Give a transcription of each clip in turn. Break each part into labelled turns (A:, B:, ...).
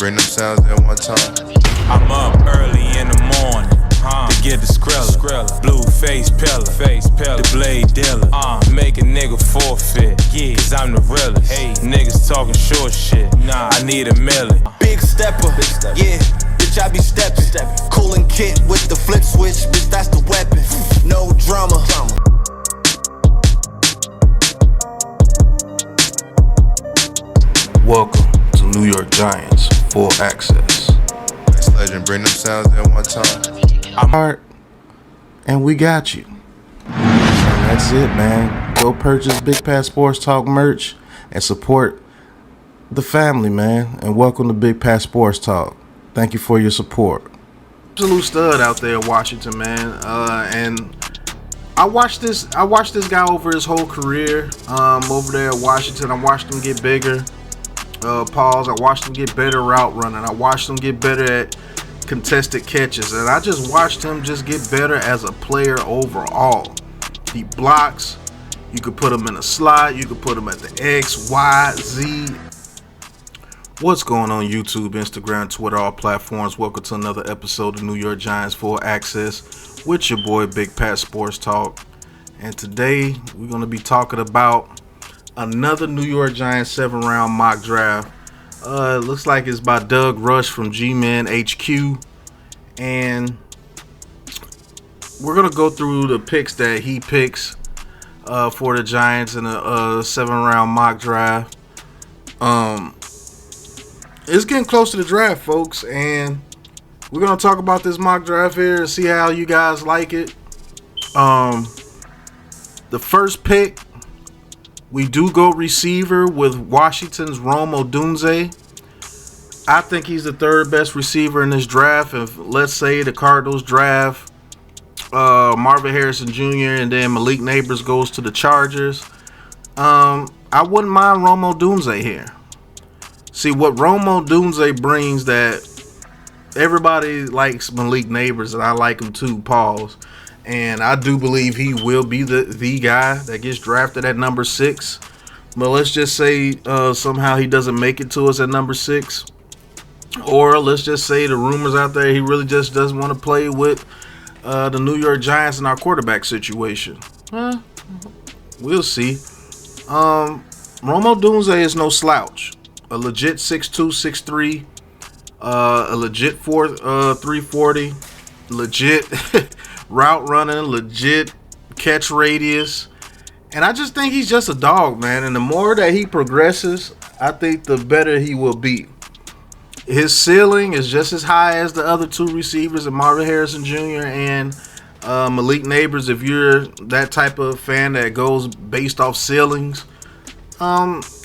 A: bring them sounds at one time.
B: I'm up early in the morning, to get the skrilla, blue face pillar, the blade dealer, make a nigga forfeit, cause I'm the realest. Hey, niggas talking short shit, I need a million.
C: Big stepper, yeah, bitch I be steppin'. Coolin' kit with the flip switch, bitch that's the weapon. No drama.
D: Welcome to New York Giants Full Access.
A: Legend, bring them sounds at one time.
D: I'm hard, and we got you. And that's it, man. Go purchase Big Pat Sports Talk merch and support the family, man. And welcome to Big Pat Sports Talk. Thank you for your support. Absolute stud out there in Washington, man. And I watched this guy over his whole career. Over there at Washington, I watched him get bigger. I watched him get better route running. I watched him get better at contested catches, and I just watched him just get better as a player overall. He blocks. You could put him in a slot. You could put him at the X, Y, Z. What's going on YouTube, Instagram, Twitter, all platforms? Welcome to another episode of New York Giants Full Access with your boy Big Pat Sports Talk. And today we're going to be talking about another New York Giants 7-round mock draft. It looks like it's by Doug Rush from G-Man HQ. And we're going to go through the picks that he picks for the Giants in a 7-round mock draft. It's getting close to the draft, folks. And we're going to talk about this mock draft here and see how you guys like it. The first pick, we do go receiver with Washington's Rome Odunze. I think he's the third best receiver in this draft. If let's say the Cardinals draft Marvin Harrison Jr. and then Malik Neighbors goes to the Chargers, I wouldn't mind Rome Odunze here. See what Rome Odunze brings that everybody likes Malik Neighbors, and I like him too. Pause. And I do believe he will be the guy that gets drafted at number 6. But let's just say somehow he doesn't make it to us at number 6. Or let's just say the rumors out there, he really just doesn't want to play with the New York Giants in our quarterback situation. We'll see. Rome Odunze is no slouch. A legit 6'2", 6'3", a legit 340, legit route running, legit catch radius, and I just think he's just a dog, man. And the more that he progresses, I think the better he will be. His ceiling is just as high as the other two receivers, and Marvin Harrison Jr. and Malik Neighbors. If you're that type of fan that goes based off ceilings,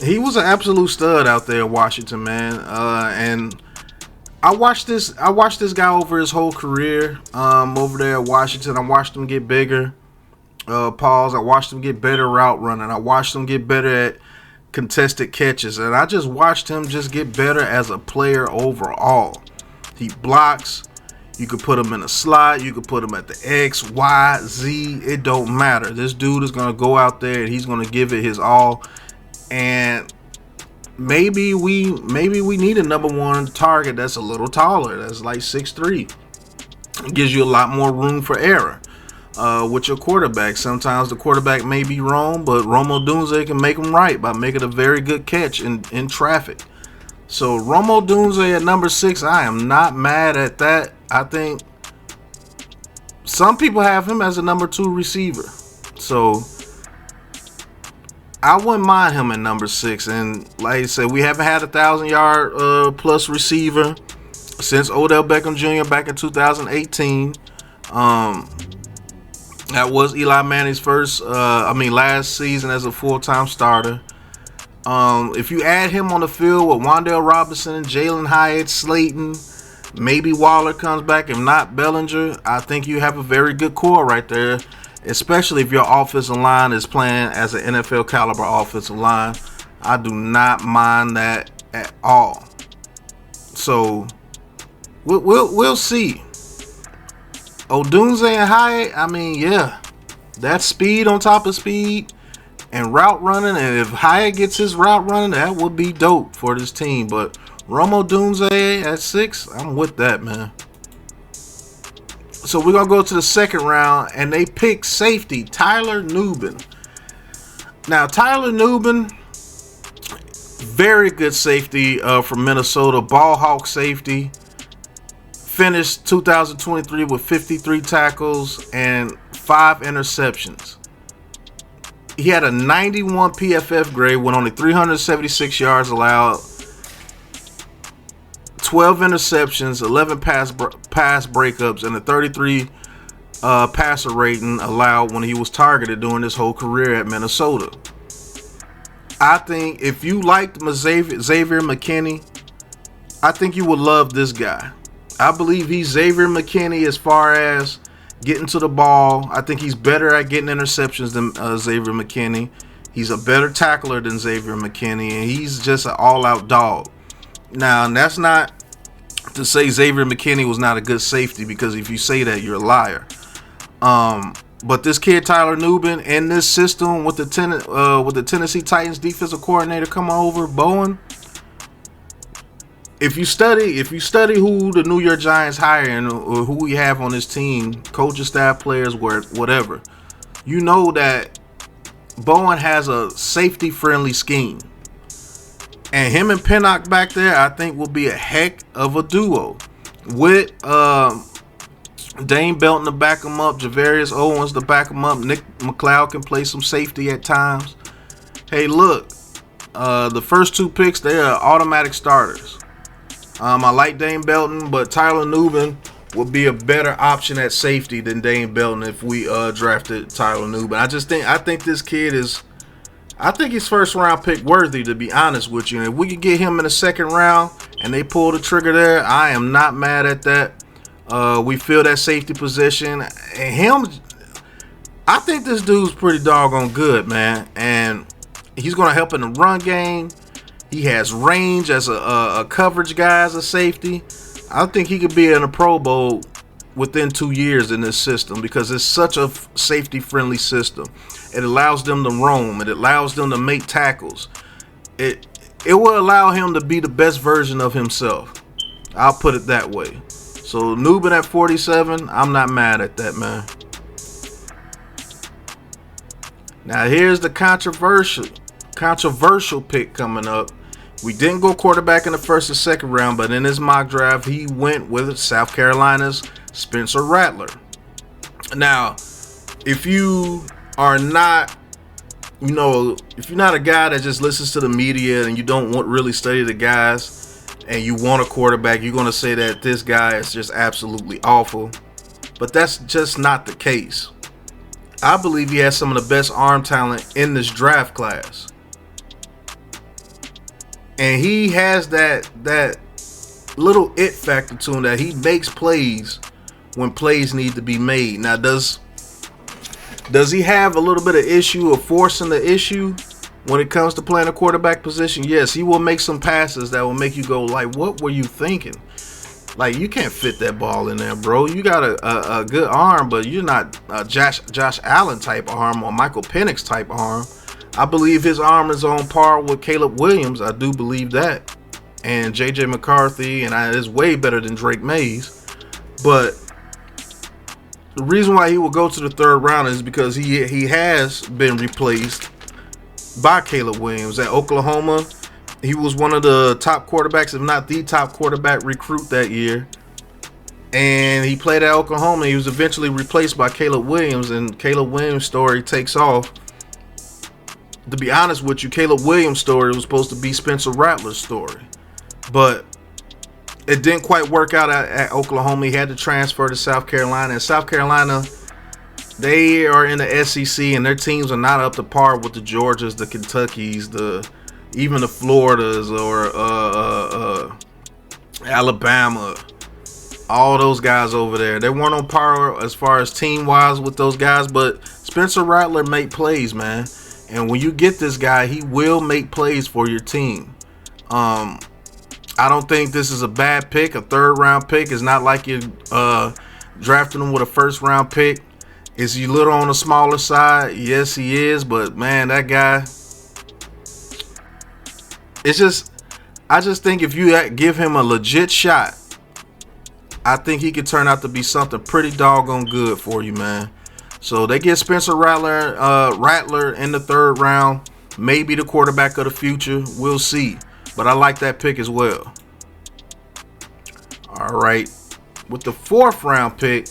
D: he was an absolute stud out there in Washington, man. And I watched this guy over his whole career over there at Washington. I watched him get bigger. I watched him get better route running. I watched him get better at contested catches. And I just watched him just get better as a player overall. He blocks. You could put him in a slot. You could put him at the X, Y, Z. It don't matter. This dude is going to go out there and he's going to give it his all. And maybe we need a number 1 target that's a little taller, that's like 6'3". It gives you a lot more room for error with your quarterback. Sometimes the quarterback may be wrong, but Rome Odunze can make him right by making a very good catch in traffic. So Rome Odunze at number 6, I am not mad at that. I think some people have him as a number 2 receiver. So I wouldn't mind him at number 6. And like I said, we haven't had a 1,000-yard plus receiver since Odell Beckham Jr. back in 2018. That was Eli Manning's last season as a full-time starter. If you add him on the field with Wan'Dale Robinson, Jalen Hyatt, Slayton, maybe Waller comes back, if not Bellinger, I think you have a very good core right there. Especially if your offensive line is playing as an NFL caliber offensive line. I do not mind that at all. So we'll see. Odunze and Hyatt, I mean, yeah, that's speed on top of speed and route running. And if Hyatt gets his route running, that would be dope for this team. But Romo Dunze at 6, I'm with that, man. So we're going to go to the second round, and they pick safety Tyler Nubin. Now, Tyler Nubin, very good safety from Minnesota, ball hawk safety. Finished 2023 with 53 tackles and 5 interceptions. He had a 91 PFF grade with only 376 yards allowed, 12 interceptions, 11 pass breakups, and a 33 passer rating allowed when he was targeted during his whole career at Minnesota. I think if you liked Xavier McKinney, I think you would love this guy. I believe he's Xavier McKinney as far as getting to the ball. I think he's better at getting interceptions than Xavier McKinney. He's a better tackler than Xavier McKinney, and he's just an all-out dog. Now, that's not to say Xavier McKinney was not a good safety, because if you say that, you're a liar. But this kid Tyler Nubin in this system with the Tennessee Titans defensive coordinator coming over, Bowen. If you study who the New York Giants hire and who we have on this team, coaches, staff, players, whatever, you know that Bowen has a safety-friendly scheme. And him and Pinnock back there, I think, will be a heck of a duo. With Dane Belton to back him up, Javarius Owens to back him up, Nick McLeod can play some safety at times. Hey, look, the first 2 picks, they are automatic starters. I like Dane Belton, but Tyler Nubin would be a better option at safety than Dane Belton if we drafted Tyler Nubin. I think this kid is, I think he's first round pick worthy, to be honest with you. And if we could get him in the second round and they pull the trigger there, I am not mad at that. We fill that safety position. And him, I think this dude's pretty doggone good, man. And he's going to help in the run game. He has range as a coverage guy, as a safety. I think he could be in a Pro Bowl within 2 years in this system, because it's such a safety-friendly system. It allows them to roam. It allows them to make tackles. It will allow him to be the best version of himself. I'll put it that way. So Nubin at 47, I'm not mad at that, man. Now here's the controversial pick coming up. We didn't go quarterback in the first or second round, but in his mock draft, he went with South Carolina's Spencer Rattler. Now, if you are not, if you're not a guy that just listens to the media and you don't really study the guys and you want a quarterback, you're going to say that this guy is just absolutely awful. But that's just not the case. I believe he has some of the best arm talent in this draft class. And he has that little it factor to him, that he makes plays when plays need to be made. Now, does he have a little bit of issue of forcing the issue when it comes to playing a quarterback position? Yes, he will make some passes that will make you go like, what were you thinking? Like, you can't fit that ball in there, bro. You got a good arm, but you're not a Josh Allen type arm or Michael Penix type arm. I believe his arm is on par with Caleb Williams. I do believe that. And J.J. McCarthy, and is way better than Drake Mays. But the reason why he will go to the third round is because he has been replaced by Caleb Williams. At Oklahoma, he was one of the top quarterbacks, if not the top quarterback recruit that year. And he played at Oklahoma. He was eventually replaced by Caleb Williams, and Caleb Williams' story takes off. To be honest with you, Caleb Williams' story was supposed to be Spencer Rattler's story. But it didn't quite work out at Oklahoma. He had to transfer to South Carolina. And South Carolina, they are in the SEC, and their teams are not up to par with the Georgias, the Kentuckys, even the Floridas, or Alabama. All those guys over there. They weren't on par as far as team-wise with those guys, but Spencer Rattler made plays, man. And when you get this guy, he will make plays for your team. I don't think this is a bad pick. A third-round pick is not like you're drafting him with a first-round pick. Is he a little on the smaller side? Yes, he is. But, man, that guy, it's just, I just think if you give him a legit shot, I think he could turn out to be something pretty doggone good for you, man. So they get Spencer Rattler in the 3rd round. Maybe the quarterback of the future. We'll see. But I like that pick as well. All right. With the 4th round pick,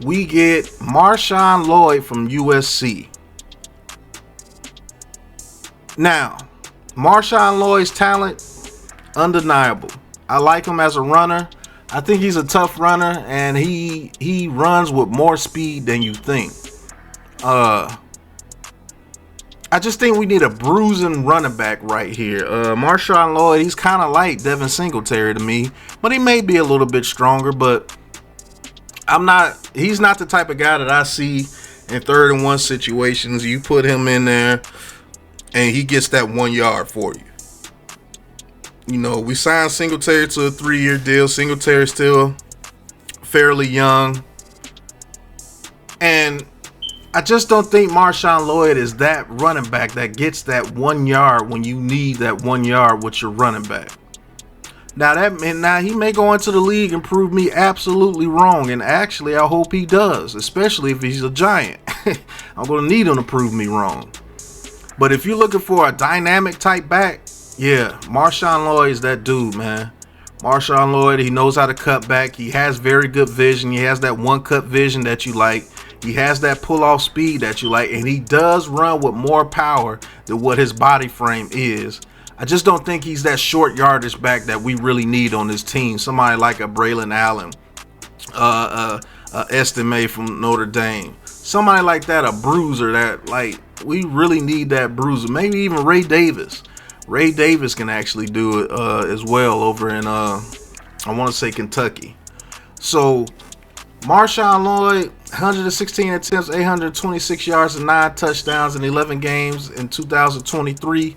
D: we get Marshawn Lloyd from USC. Now, Marshawn Lloyd's talent, undeniable. I like him as a runner. I think he's a tough runner, and he runs with more speed than you think. I just think we need a bruising running back right here. Marshawn Lloyd, he's kind of like Devin Singletary to me, but he may be a little bit stronger, but he's not the type of guy that I see in 3rd and 1 situations. You put him in there and he gets that 1 yard for you. You know, we signed Singletary to a 3-year deal. Singletary still fairly young. And I just don't think Marshawn Lloyd is that running back that gets that 1 yard when you need that 1 yard with your running back. Now he may go into the league and prove me absolutely wrong. And actually, I hope he does, especially if he's a Giant. I'm going to need him to prove me wrong. But if you're looking for a dynamic type back, yeah, Marshawn Lloyd is that dude, man. Marshawn Lloyd, he knows how to cut back. He has very good vision. He has that one-cut vision that you like. He has that pull-off speed that you like. And he does run with more power than what his body frame is. I just don't think he's that short yardage back that we really need on this team. Somebody like a Braylon Allen, Estime from Notre Dame. Somebody like that, a bruiser that, like, we really need that bruiser. Maybe even Ray Davis. Ray Davis can actually do it as well over in, I want to say Kentucky. So, Marshawn Lloyd, 116 attempts, 826 yards, and 9 touchdowns in 11 games in 2023.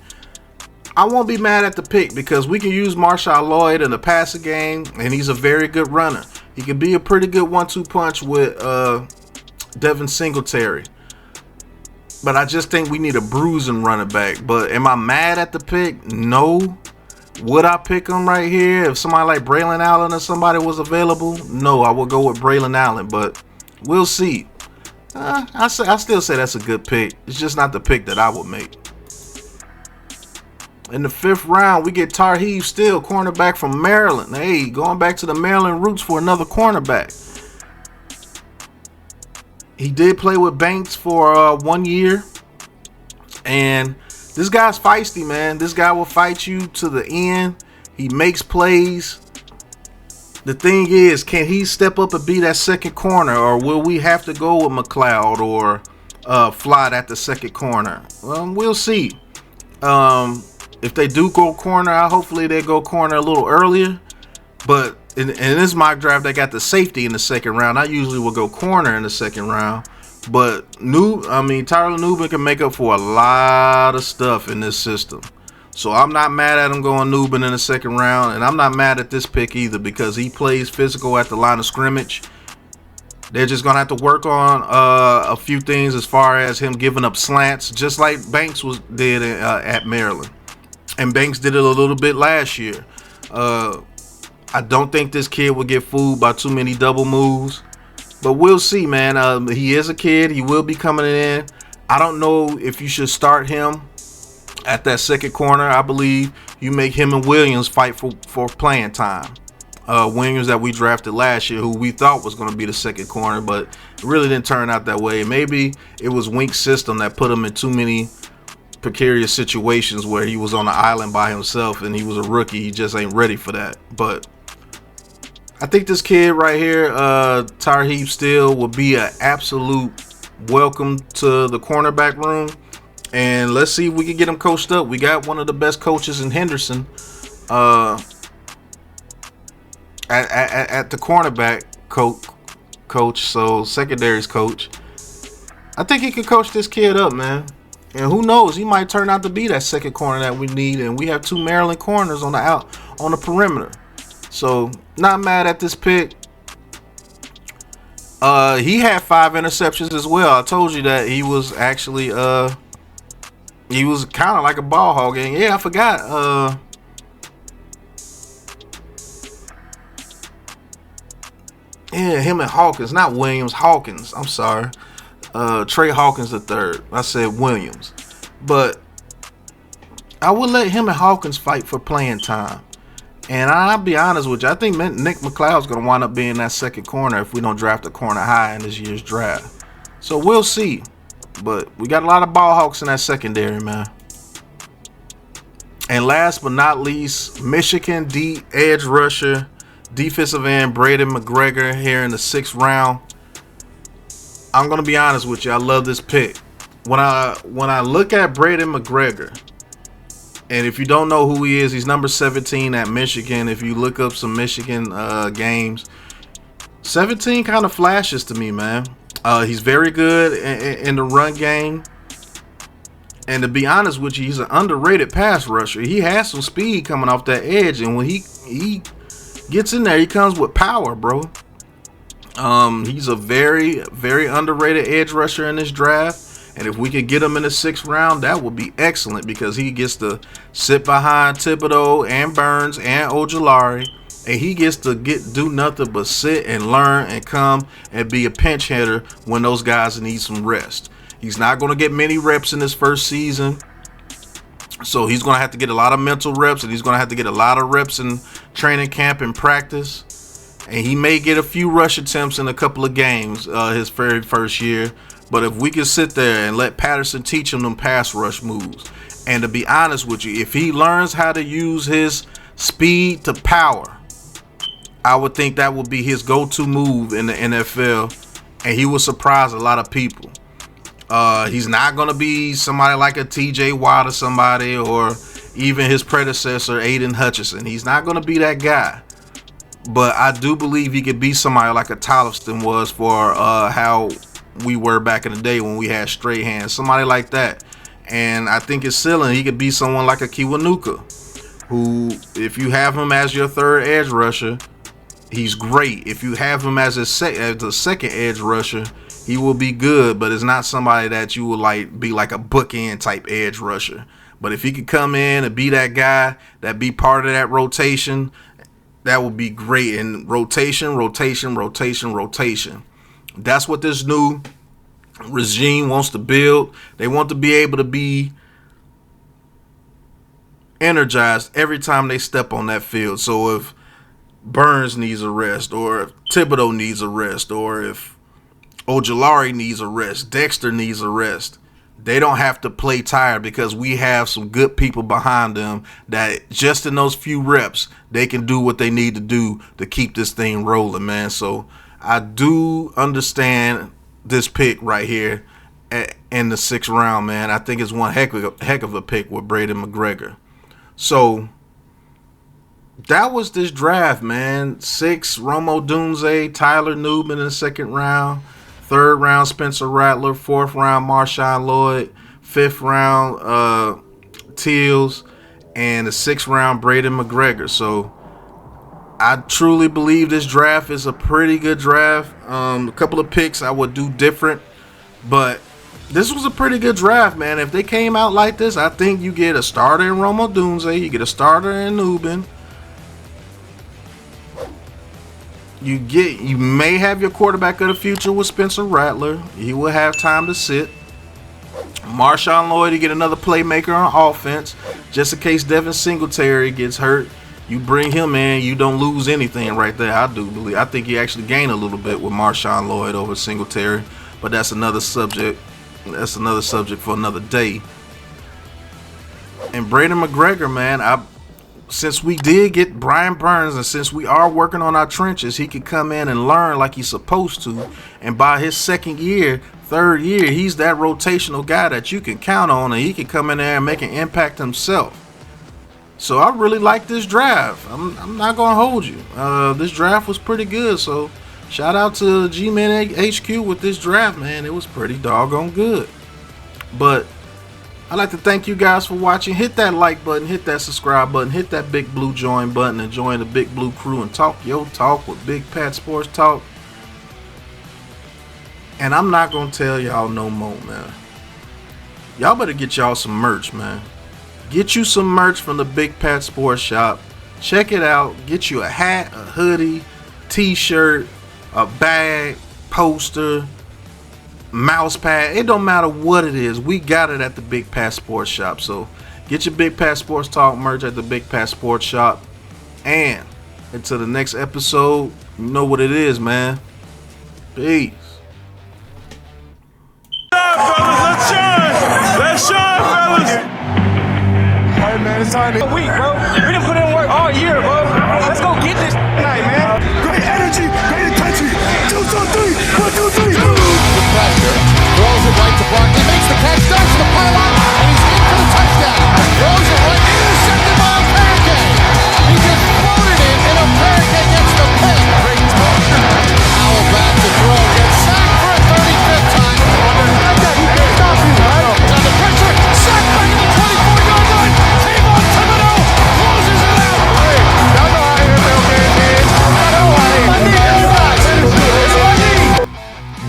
D: I won't be mad at the pick because we can use Marshawn Lloyd in the passing game, and he's a very good runner. He can be a pretty good 1-2 punch with Devin Singletary. But I just think we need a bruising running back. But am I mad at the pick? No. Would I pick him right here if somebody like Braylon Allen or somebody was available? No, I would go with Braylon Allen, but we'll see. I still say that's a good pick. It's just not the pick that I would make. In the 5th round, we get Tarheeb Still, cornerback from Maryland. Hey, going back to the Maryland roots for another cornerback. He did play with Banks for 1 year. And this guy's feisty, man. This guy will fight you to the end. He makes plays. The thing is, can he step up and be that second corner? Or will we have to go with McLeod or Flott at the second corner? Well, we'll see. If they do go corner, hopefully they go corner a little earlier. But in this mock draft, they got the safety in the 2nd round. I usually will go corner in the 2nd round. But Tyler Nubin can make up for a lot of stuff in this system. So I'm not mad at him going Nubin in the 2nd round. And I'm not mad at this pick either because he plays physical at the line of scrimmage. They're just going to have to work on a few things as far as him giving up slants, just like Banks did at Maryland. And Banks did it a little bit last year. I don't think this kid will get fooled by too many double moves. But we'll see, man. He is a kid. He will be coming in. I don't know if you should start him at that second corner. I believe you make him and Williams fight for playing time. Williams that we drafted last year, who we thought was going to be the second corner, but it really didn't turn out that way. Maybe it was Wink's system that put him in too many precarious situations where he was on an island by himself and he was a rookie. He just ain't ready for that. But I think this kid right here, Tarheeb Still, will be an absolute welcome to the cornerback room. And let's see if we can get him coached up. We got one of the best coaches in Henderson at the cornerback coach, so secondaries coach. I think he can coach this kid up, man. And who knows, he might turn out to be that second corner that we need. And we have 2 Maryland corners on the perimeter. So, not mad at this pick. He had 5 interceptions as well. I told you that he was actually, he was kind of like a ball hog. And yeah, I forgot. Yeah, him and Hawkins, not Williams, Hawkins. I'm sorry. Trey Hawkins the third. I said Williams. But I would let him and Hawkins fight for playing time. And I'll be honest with you, I think Nick McLeod's going to wind up being that second corner if we don't draft a corner high in this year's draft. So we'll see. But we got a lot of ball hawks in that secondary, man. And last but not least, Michigan edge rusher, defensive end Braden McGregor here in the 6th round. I'm going to be honest with you, I love this pick. When I look at Braden McGregor, and if you don't know who he is, he's number 17 at Michigan. If you look up some Michigan games, 17 kind of flashes to me, man. He's very good in the run game. And to be honest with you, he's an underrated pass rusher. He has some speed coming off that edge. And when he gets in there, he comes with power, bro. He's a very, very underrated edge rusher in this draft. And if we could get him in the 6th round, that would be excellent because he gets to sit behind Thibodeau and Burns and Ojulari. And he gets to do nothing but sit and learn and come and be a pinch hitter when those guys need some rest. He's not going to get many reps in his first season. So he's going to have to get a lot of mental reps, and he's going to have to get a lot of reps in training camp and practice. And he may get a few rush attempts in a couple of games his very first year. But if we can sit there and let Patterson teach him them pass rush moves, and to be honest with you, if he learns how to use his speed to power, I would think that would be his go-to move in the NFL, and he will surprise a lot of people. He's not going to be somebody like a TJ Watt or somebody, or even his predecessor, Aiden Hutchinson. He's not going to be that guy. But I do believe he could be somebody like a Tollefson was for how we were back in the day when we had straight hands. Somebody like that. And I think it's ceiling, he could be someone like a Kiwanuka, who, if you have him as your third edge rusher, he's great. If you have him as the second edge rusher, he will be good, but it's not somebody that you would be like a bookend type edge rusher. But if he could come in and be that guy, that be part of that rotation, that would be great. And rotation. That's what this new regime wants to build. They want to be able to be energized every time they step on that field. So if Burns needs a rest, or if Thibodeau needs a rest, or if Ojulari needs a rest, Dexter needs a rest, they don't have to play tired because we have some good people behind them that just in those few reps, they can do what they need to do to keep this thing rolling, man. So I do understand this pick right here in the 6th round, man. I think it's one heck of a pick with Braden McGregor. So that was this draft, man. 6, Rome Odunze, Tyler Newman in the 2nd round. 3rd round, Spencer Rattler. 4th round, Marshawn Lloyd. 5th round, Teals. And the 6th round, Braden McGregor. So I truly believe this draft is a pretty good draft. A couple of picks I would do different, but this was a pretty good draft, man. If they came out like this, I think you get a starter in Rome Odunze, you get a starter in Newman. You may have your quarterback of the future with Spencer Rattler. He will have time to sit. Marshawn Lloyd, you get another playmaker on offense, just in case Devin Singletary gets hurt. You bring him in, you don't lose anything right there. I do believe. I think you actually gain a little bit with Marshawn Lloyd over Singletary, but that's another subject. That's another subject for another day. And Braden McGregor, man, since we did get Brian Burns, and since we are working on our trenches, he could come in and learn like he's supposed to. And by his 2nd year, 3rd year, he's that rotational guy that you can count on, and he can come in there and make an impact himself. So I really like this draft. I'm not going to hold you. This draft was pretty good. So shout out to G-Man HQ with this draft, man. It was pretty doggone good. But I'd like to thank you guys for watching. Hit that like button, hit that subscribe button, hit that big blue join button, and join the Big Blue crew and talk your talk with Big Pat Sports Talk. And I'm not going to tell y'all no more, man. Y'all better get y'all some merch, man. Get you some merch from the Big Pat Sports Shop. Check it out. Get you a hat, a hoodie, t-shirt, a bag, poster, mouse pad. It don't matter what it is. We got it at the Big Pat Sports Shop. So get your Big Pat Sports Talk merch at the Big Pat Sports Shop. And until the next episode, you know what it is, man. Peace.
E: Let's shine, fellas. Hey, man, it's time to week, bro. We done put in work all year, bro. Let's go get this tonight, man. Great energy, great intensity. 2, 2, 3. 1, 2, 3.
F: The pressure. Throws it right to Barkley. Makes the catch. Starts the pylon. And he's in for the touchdown. Throws it right. Intercepted by a pancake. He just floated it, and a pancake gets the pick. Great talk. Howell back to throw. Gets sacked for a 35th time.
E: He can't stop you, right?
F: Under pressure. Sacked back at the 24-yard line. Tavon Thibodeau closes it out.
E: Hey, y'all know how NFL game is. I know how
F: It's my knee.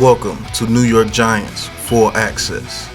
D: Welcome to New York Giants Full Access.